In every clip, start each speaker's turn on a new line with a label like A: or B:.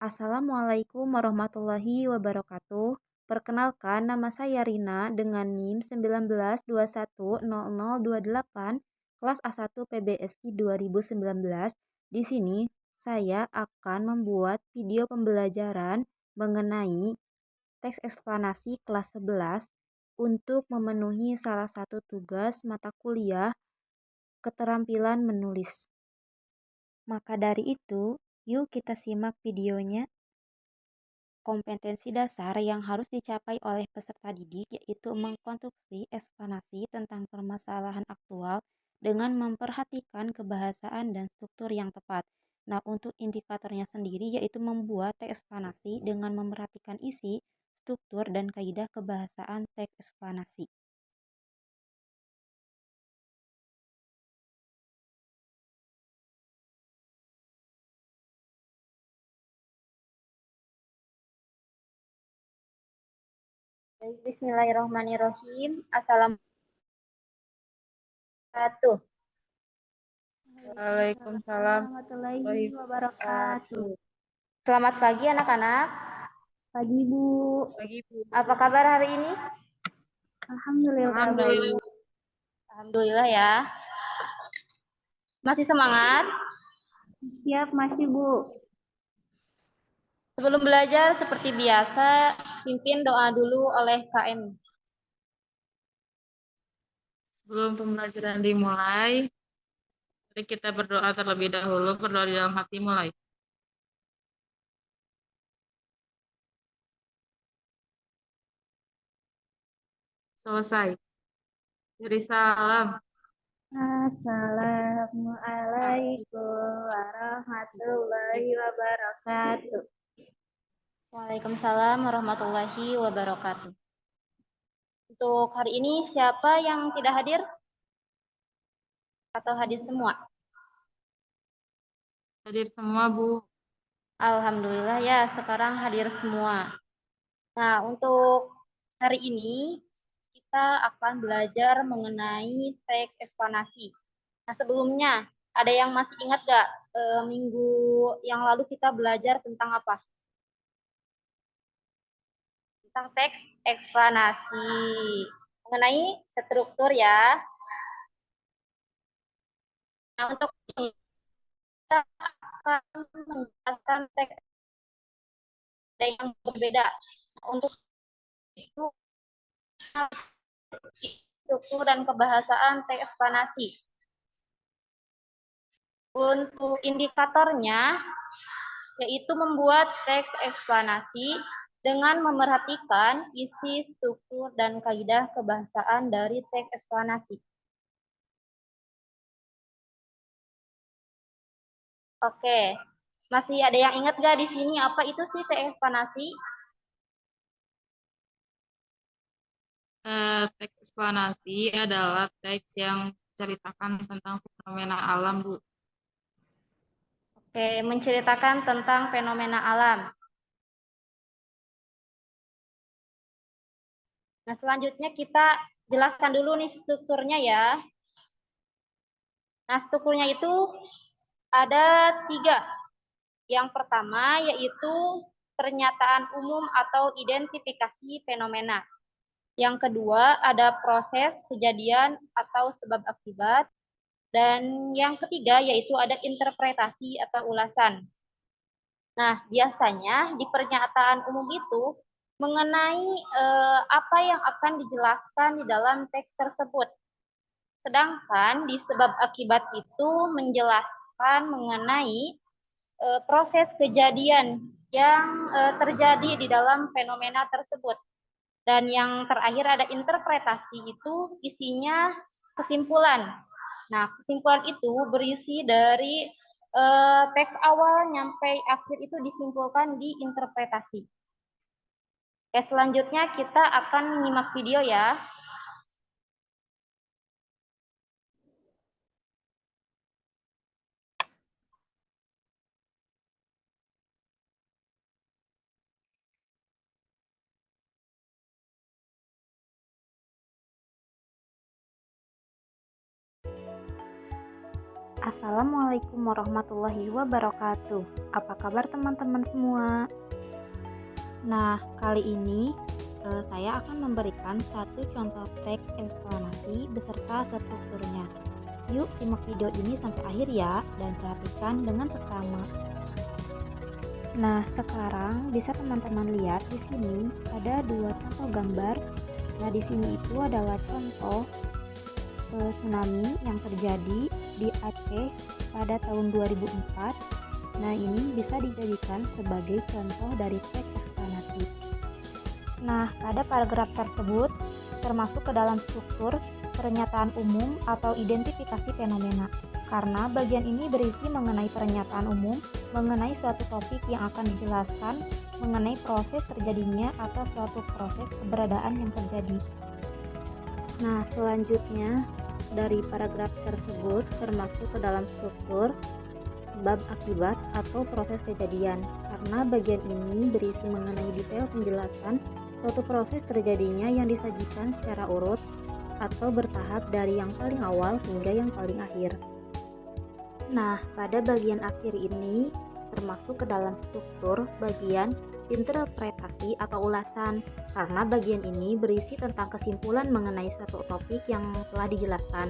A: Assalamualaikum warahmatullahi wabarakatuh. Perkenalkan, nama saya Rina dengan NIM 19210028, kelas A1 PBSI 2019. Di sini, saya akan membuat video pembelajaran mengenai teks eksplanasi kelas 11 untuk memenuhi salah satu tugas mata kuliah keterampilan menulis. Maka dari itu, yuk kita simak videonya. Kompetensi dasar yang harus dicapai oleh peserta didik yaitu mengkonstruksi eksplanasi tentang permasalahan aktual dengan memperhatikan kebahasaan dan struktur yang tepat. Nah, untuk indikatornya sendiri yaitu membuat teks eksplanasi dengan memperhatikan isi, struktur, dan kaidah kebahasaan teks eksplanasi.
B: Baik, bismillahirrahmanirrahim. Assalamualaikum
C: Waalaikumsalam warahmatullahi
B: warahmatullahi wabarakatuh.
C: wabarakatuh.
B: Selamat pagi anak-anak.
C: Pagi Bu.
D: Pagi, Bu.
B: Apa kabar hari ini?
C: Alhamdulillah
D: Alhamdulillah.
C: baik.
B: Alhamdulillah ya. Masih semangat?
C: Siap masih Bu.
B: Sebelum belajar seperti biasa, pimpin doa dulu oleh KM.
D: Sebelum pembelajaran dimulai, mari kita berdoa terlebih dahulu, berdoa di dalam hati mulai. Selesai. Beri salam.
C: Assalamualaikum warahmatullahi wabarakatuh.
B: Waalaikumsalam warahmatullahi wabarakatuh. Untuk hari ini siapa yang tidak hadir? Atau hadir semua?
D: Hadir semua, Bu.
B: Alhamdulillah ya, sekarang hadir semua. Nah, untuk hari ini kita akan belajar mengenai teks eksplanasi. Nah, sebelumnya ada yang masih ingat gak minggu yang lalu kita belajar tentang apa? Tentang teks eksplanasi. Mengenai struktur ya. Nah, untuk ini kita akan menjelaskan teks yang berbeda. Untuk itu struktur dan kebahasaan teks eksplanasi. Untuk indikatornya, yaitu membuat teks eksplanasi dengan memerhatikan isi, struktur, dan kaidah kebahasaan dari teks eksplanasi. Oke, masih ada yang ingat gak di sini apa itu sih teks eksplanasi?
D: Teks eksplanasi adalah teks yang menceritakan tentang fenomena alam, Bu.
B: Oke, menceritakan tentang fenomena alam. Nah, selanjutnya kita jelaskan dulu nih strukturnya ya. Nah, strukturnya itu ada 3. Yang pertama yaitu pernyataan umum atau identifikasi fenomena. Yang kedua ada proses, kejadian, atau sebab akibat. Dan yang ketiga yaitu ada interpretasi atau ulasan. Nah, biasanya di pernyataan umum itu mengenai apa yang akan dijelaskan di dalam teks tersebut. Sedangkan di sebab akibat itu menjelaskan mengenai proses kejadian yang terjadi di dalam fenomena tersebut. Dan yang terakhir ada interpretasi, itu isinya kesimpulan. Nah, kesimpulan itu berisi dari teks awal sampai akhir itu disimpulkan di interpretasi. Oke, selanjutnya kita akan menyimak video ya.
A: Assalamualaikum warahmatullahi wabarakatuh. Apa kabar teman-teman semua? Nah, kali ini saya akan memberikan satu contoh teks eksplanasi beserta strukturnya. Yuk simak video ini sampai akhir ya dan perhatikan dengan seksama. Nah, sekarang bisa teman-teman lihat di sini ada dua contoh gambar. Nah, di sini itu adalah contoh tsunami yang terjadi di Aceh pada tahun 2004. Nah, ini bisa dijadikan sebagai contoh dari teks eksplanasi. Nah, pada paragraf tersebut termasuk ke dalam struktur pernyataan umum atau identifikasi fenomena. Karena bagian ini berisi mengenai pernyataan umum, mengenai suatu topik yang akan dijelaskan, mengenai proses terjadinya atau suatu proses keberadaan yang terjadi. Nah, selanjutnya dari paragraf tersebut termasuk ke dalam struktur sebab akibat atau proses kejadian, karena bagian ini berisi mengenai detail penjelasan suatu proses terjadinya yang disajikan secara urut atau bertahap dari yang paling awal hingga yang paling akhir. Nah, pada bagian akhir ini termasuk ke dalam struktur bagian interpretasi atau ulasan, karena bagian ini berisi tentang kesimpulan mengenai suatu topik yang telah dijelaskan.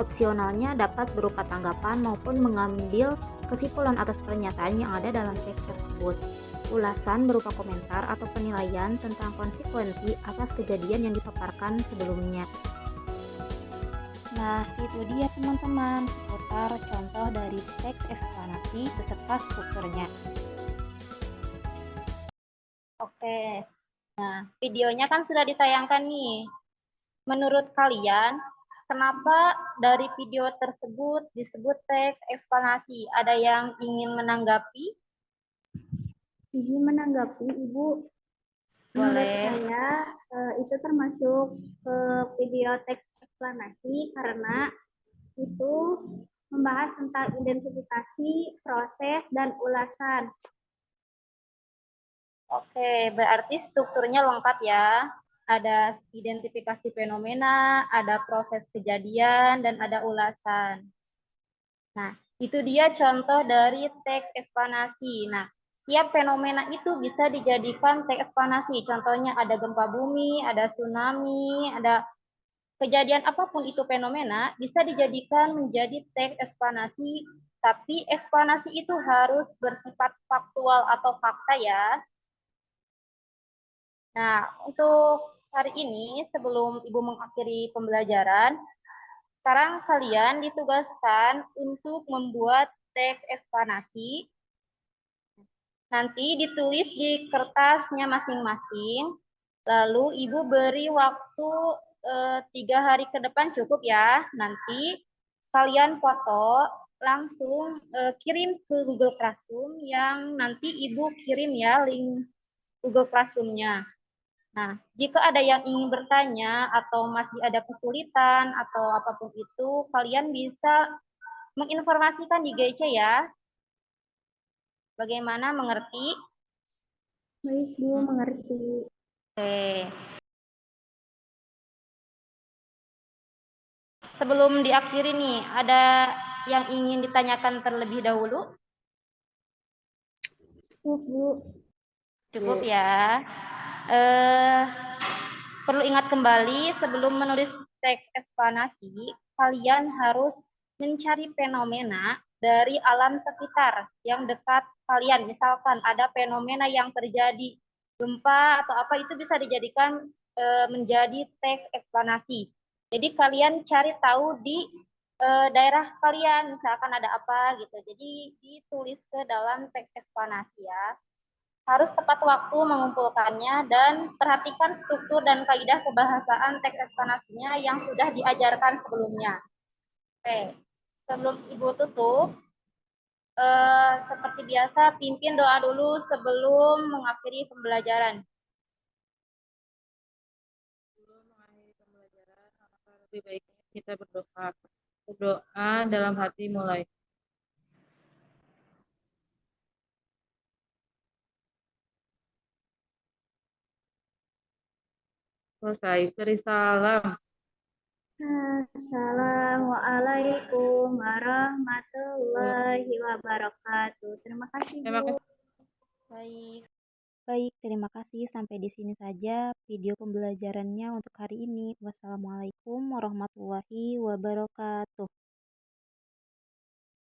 A: Opsionalnya dapat berupa tanggapan maupun mengambil kesimpulan atas pernyataan yang ada dalam teks tersebut. Ulasan berupa komentar atau penilaian tentang konsekuensi atas kejadian yang dipaparkan sebelumnya. Nah, itu dia teman-teman seputar contoh dari teks eksplanasi beserta strukturnya.
B: Oke, nah videonya kan sudah ditayangkan nih. Menurut kalian, kenapa dari video tersebut disebut teks eksplanasi? Ada yang ingin menanggapi?
C: Izin menanggapi, Ibu. Menurut
B: Boleh.
C: saya itu termasuk video teks eksplanasi karena itu membahas tentang identifikasi, proses, dan ulasan.
B: Oke, berarti strukturnya lengkap ya. Ada identifikasi fenomena, ada proses kejadian, dan ada ulasan. Nah, itu dia contoh dari teks eksplanasi. Nah, tiap fenomena itu bisa dijadikan teks eksplanasi. Contohnya ada gempa bumi, ada tsunami, ada kejadian apapun itu fenomena, bisa dijadikan menjadi teks eksplanasi. Tapi eksplanasi itu harus bersifat faktual atau fakta ya. Nah, untuk hari ini sebelum Ibu mengakhiri pembelajaran, sekarang kalian ditugaskan untuk membuat teks eksplanasi. Nanti ditulis di kertasnya masing-masing. Lalu Ibu beri waktu 3 hari ke depan cukup ya. Nanti kalian foto langsung kirim ke Google Classroom yang nanti Ibu kirim ya link Google Classroom-nya. Nah, jika ada yang ingin bertanya atau masih ada kesulitan atau apapun itu, kalian bisa menginformasikan di GC ya. Bagaimana, mengerti?
C: Baik, Bu, mengerti.
B: Oke. Sebelum diakhiri nih, ada yang ingin ditanyakan terlebih dahulu?
C: Cukup, Bu.
B: Cukup ya. Perlu ingat kembali sebelum menulis teks eksplanasi, kalian harus mencari fenomena dari alam sekitar yang dekat kalian. Misalkan ada fenomena yang terjadi gempa atau apa, itu bisa dijadikan menjadi teks eksplanasi. Jadi kalian cari tahu di daerah kalian, misalkan ada apa gitu. Jadi ditulis ke dalam teks eksplanasi ya. Harus tepat waktu mengumpulkannya dan perhatikan struktur dan kaidah kebahasaan teks eksplanasinya yang sudah diajarkan sebelumnya. Oke, sebelum Ibu tutup, seperti biasa pimpin doa dulu sebelum mengakhiri pembelajaran.
D: Sebelum mengakhiri pembelajaran, alangkah lebih baiknya kita berdoa. Berdoa dalam hati mulai. Selesai. Beri salam.
C: Assalamualaikum warahmatullahi wabarakatuh. Terima kasih,
D: Terima
C: Bu.
D: kasih.
B: Baik.
A: Baik, terima kasih. Sampai di sini saja video pembelajarannya untuk hari ini. Wassalamualaikum warahmatullahi wabarakatuh.